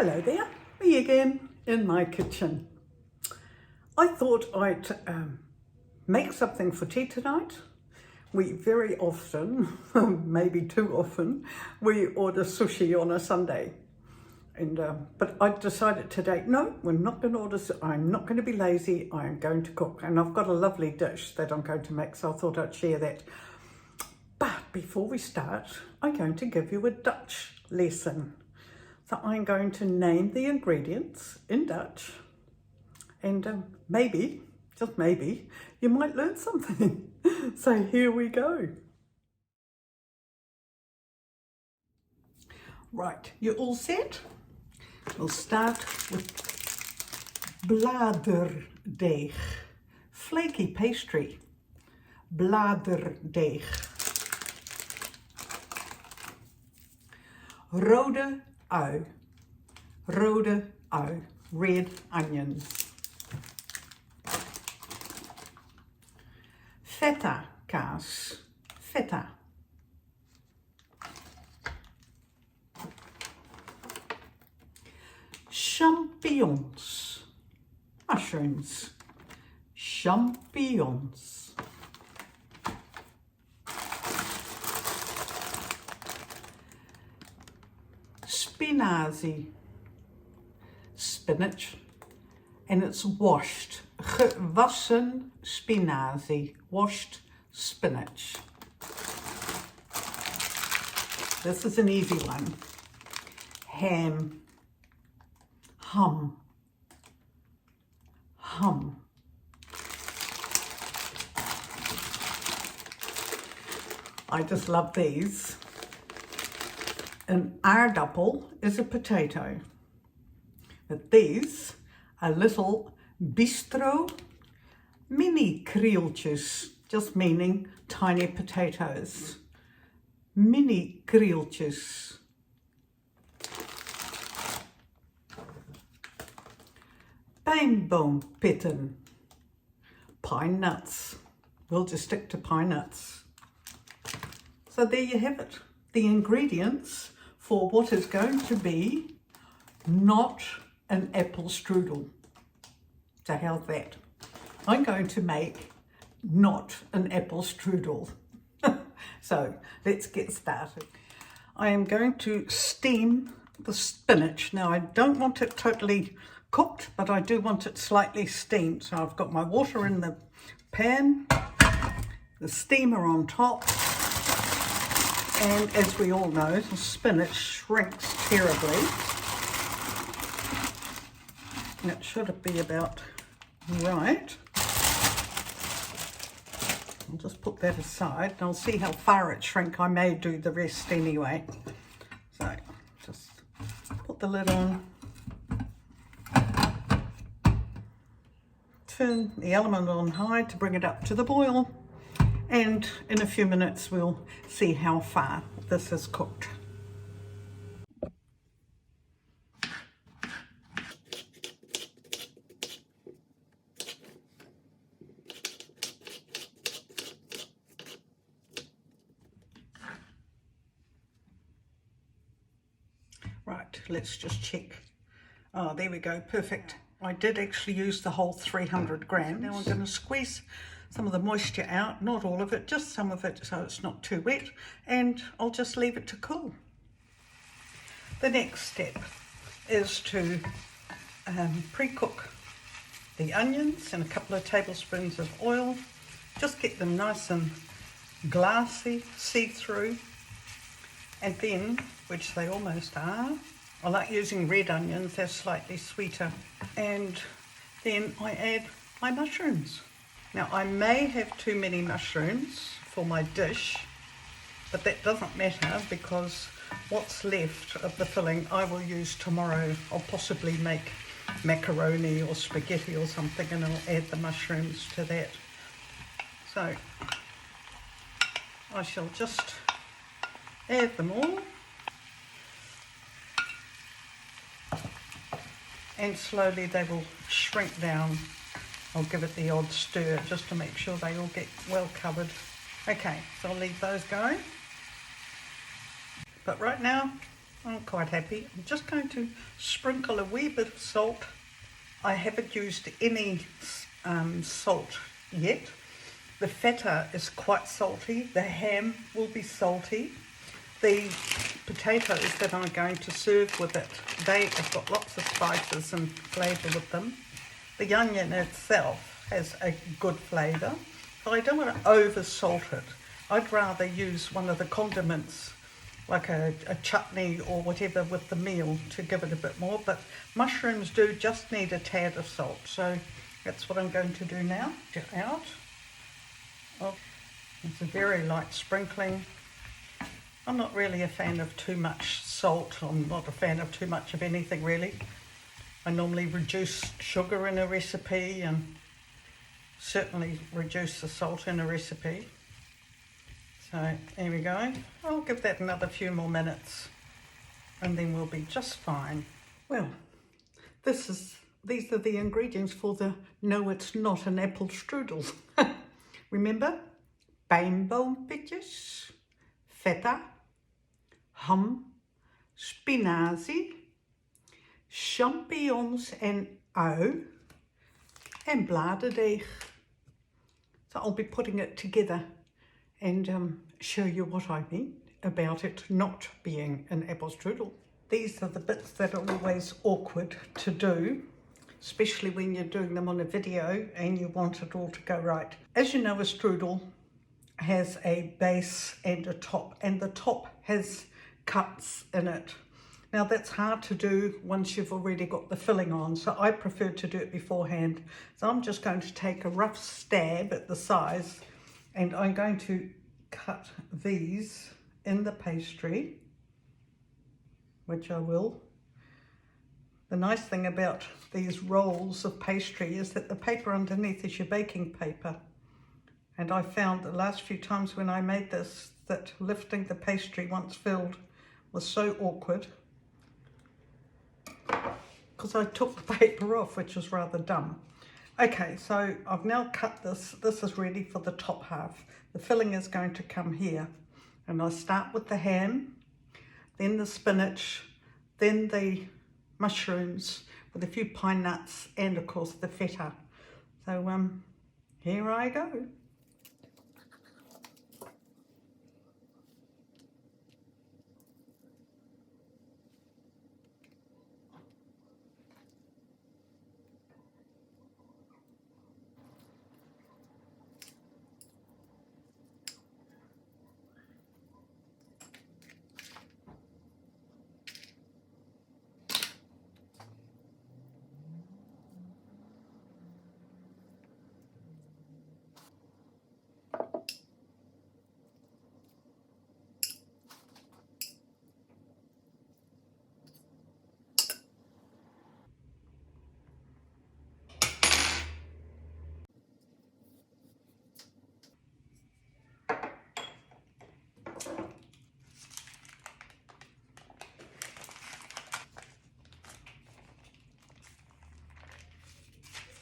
Hello there, me again in my kitchen. I thought I'd make something for tea tonight. We very often, maybe too often, we order sushi on a Sunday. But I decided today, no, we're not going to order, I'm not going to be lazy, I'm going to cook. And I've got a lovely dish that I'm going to make, so I thought I'd share that. But before we start, I'm going to give you a Dutch lesson. So I'm going to name the ingredients in Dutch, and maybe, just maybe, you might learn something. So here we go. Right, you all set? We'll start with bladerdeeg, flaky pastry, bladerdeeg. Rode ui, red onions. Feta kaas, feta. Champignons, mushrooms, champignons. Spinazie, spinach, and it's washed, gewassen spinazie, washed spinach. This is an easy one. Ham, hum. I just love these. An aardappel is a potato, but these are little bistro mini krieltjes, just meaning tiny potatoes. Mini krieltjes. Pijnboompitten, pine nuts. We'll just stick to pine nuts. So there you have it, the ingredients for what is going to be not an apple strudel. So how's that? I'm going to make not an apple strudel. So let's get started. I am going to steam the spinach. Now I don't want it totally cooked, but I do want it slightly steamed. So I've got my water in the pan, the steamer on top, and as we all know, the spinach shrinks terribly. And it should be about right. I'll just put that aside and I'll see how far it shrinks. I may do the rest anyway. So just put the lid on. Turn the element on high to bring it up to the boil, and in a few minutes we'll see how far this is cooked. Right, let's just check. Oh, there we go, perfect. I did actually use the whole 300 grams. Now I'm going to squeeze some of the moisture out, not all of it, just some of it so it's not too wet, and I'll just leave it to cool. The next step is to pre-cook the onions in a couple of tablespoons of oil. Just get them nice and glassy, see-through, and then, which they almost are, I like using red onions, they're slightly sweeter. And then I add my mushrooms. Now I may have too many mushrooms for my dish, but that doesn't matter because what's left of the filling I will use tomorrow. I'll possibly make macaroni or spaghetti or something, and I'll add the mushrooms to that. So I shall just add them all. And slowly they will shrink down. I'll give it the odd stir just to make sure they all get well covered. Okay, so I'll leave those going. But right now, I'm quite happy. I'm just going to sprinkle a wee bit of salt. I haven't used any salt yet. The feta is quite salty. The ham will be salty. The potatoes that I'm going to serve with it, they have got lots of spices and flavour with them. The onion itself has a good flavour, but I don't want to over salt it. I'd rather use one of the condiments like a chutney or whatever with the meal to give it a bit more, but mushrooms do just need a tad of salt, so that's what I'm going to do now. Get out. Oh, it's a very light sprinkling. I'm not really a fan of too much salt. I'm not a fan of too much of anything really. I normally reduce sugar in a recipe and certainly reduce the salt in a recipe. So there we go. I'll give that another few more minutes and then we'll be just fine. Well, these are the ingredients for the no, it's not an apple strudel. Remember? Beinbone veges, feta, ham, spinazie, champignons and ui, and bladerdeeg. So I'll be putting it together and show you what I mean about it not being an apple strudel. These are the bits that are always awkward to do, especially when you're doing them on a video and you want it all to go right. As you know, a strudel has a base and a top, and the top has cuts in it. Now that's hard to do once you've already got the filling on, so I prefer to do it beforehand. So I'm just going to take a rough stab at the size and I'm going to cut these in the pastry, which I will. The nice thing about these rolls of pastry is that the paper underneath is your baking paper. And I found the last few times when I made this that lifting the pastry once filled was so awkward because I took the paper off, which was rather dumb. Okay, so I've now cut this. This is ready for the top half. The filling is going to come here. And I start with the ham, then the spinach, then the mushrooms with a few pine nuts and of course the feta. So here I go.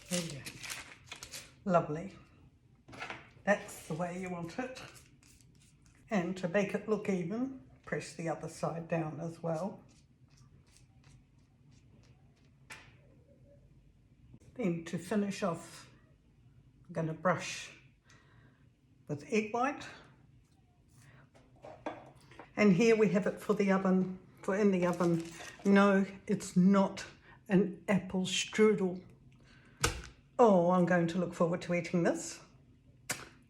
There you go. Lovely. That's the way you want it. And to make it look even, press the other side down as well. Then to finish off, I'm going to brush with egg white. And here we have it for the oven, for in the oven. No, it's not an apple strudel. Oh, I'm going to look forward to eating this.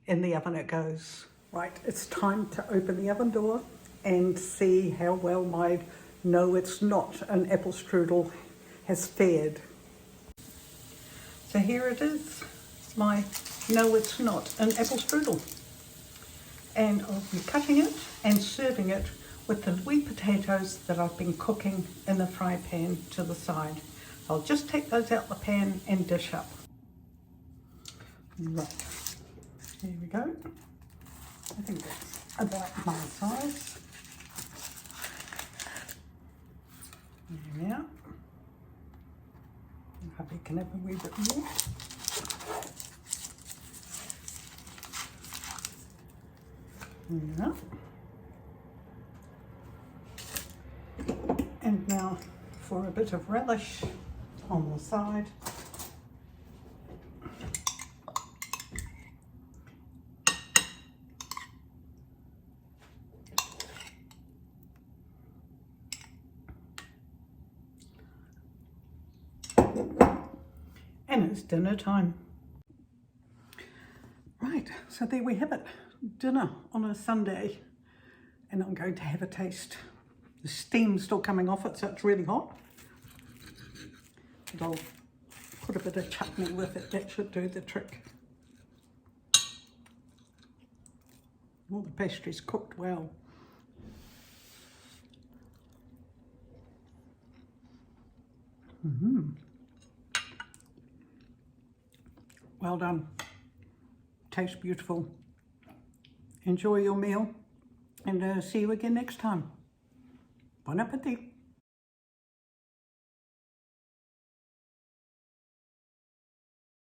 In the oven it goes. Right, it's time to open the oven door and see how well my no, it's not an apple strudel has fared. So here it is, my no, it's not an apple strudel. And I'll be cutting it and serving it with the wee potatoes that I've been cooking in the fry pan to the side. I'll just take those out the pan and dish up. Right, here we go. I think that's about my size. There we are. Hubby can have a wee bit more. There we are. Now for a bit of relish on the side. And it's dinner time. Right, so there we have it. Dinner on a Sunday. And I'm going to have a taste. The steam's still coming off it, so it's really hot. And I'll put a bit of chutney with it. That should do the trick. All the pastry's cooked well. Well done. Tastes beautiful. Enjoy your meal and see you again next time. Bon appetit.